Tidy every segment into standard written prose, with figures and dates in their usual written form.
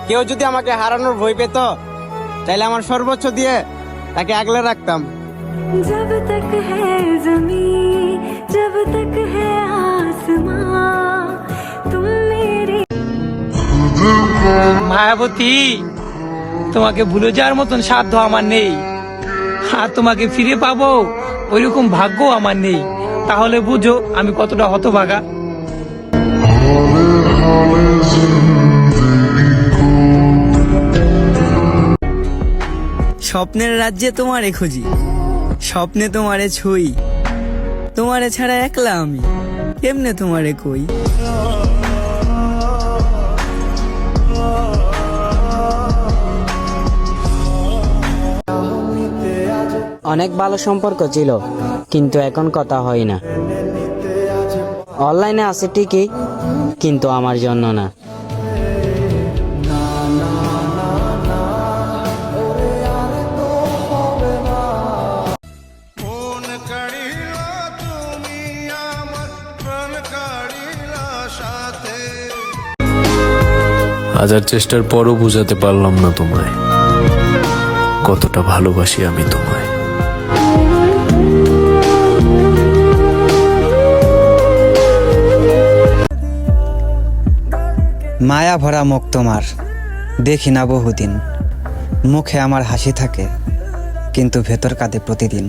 কেউ যদি আমাকে হারানোর ভয় পেত, তাহলে আমার সর্বোচ্চ দিয়ে তাকে আগলে রাখতাম। जब तक है ज़मीं, जब तक है आसमां, तुम मेरी। মায়াবতী, তোমাকে ভুলে যাওয়ার মতন সাধ্য আমার নেই, আর তোমাকে ফিরে পাবো ওইরকম ভাগ্য আমার নেই। তাহলে বুঝো আমি কতটা হতভাগা। স্বপ্নের রাজ্যে তোমারে খুঁজি, স্বপ্নে তোমারে ছুঁই, তোমারে ছাড়া একলা আমি, কেমনে তোমারে কই। অনেক ভালো সম্পর্ক ছিল, কিন্তু এখন কথা হয় না। অনলাইনে আছে ঠিকই, কিন্তু আমার জন্য না। হাজার চেষ্টার পরও বুঝাতে পারলাম না তোমায় কতটা ভালোবাসি আমি তোমায়। মায়া ভরা মুখ তোমার দেখি না বহুদিন, মুখে আমার হাসি থাকে কিন্তু ভেতর কাঁদে প্রতিদিন।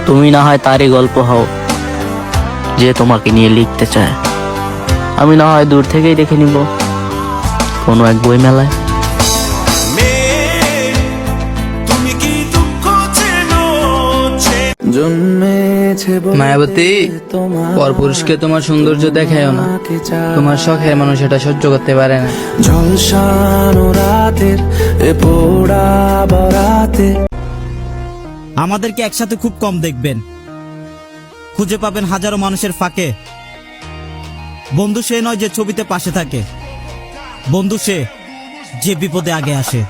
তুমি না হয় তারই গল্প হও যে তোমাকে নিয়ে লিখতে চায়, আমি না হয় দূর থেকেই দেখে নিব কোনো এক বই মেলায়। মায়াবতী, পরপুরুষকে তোমার সৌন্দর্য দেখায়ও না, তোমার শখের মানুষ এটা সহ্য করতে পারে না। আমাদেরকে একসাথে খুব কম দেখবেন, খুঁজে পাবেন হাজারো মানুষের ফাঁকে। বন্ধু সে নয় যে ছবিতে পাশে থাকে, বন্ধু সে যে বিপদে আগে আসে।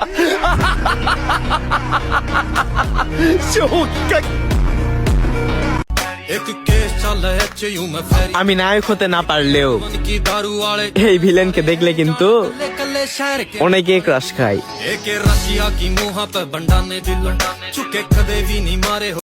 আমি নায়ক হতে না পারলেও এই ভিলেনকে দেখলে কিন্তু অনেকে ক্রাশ খায়।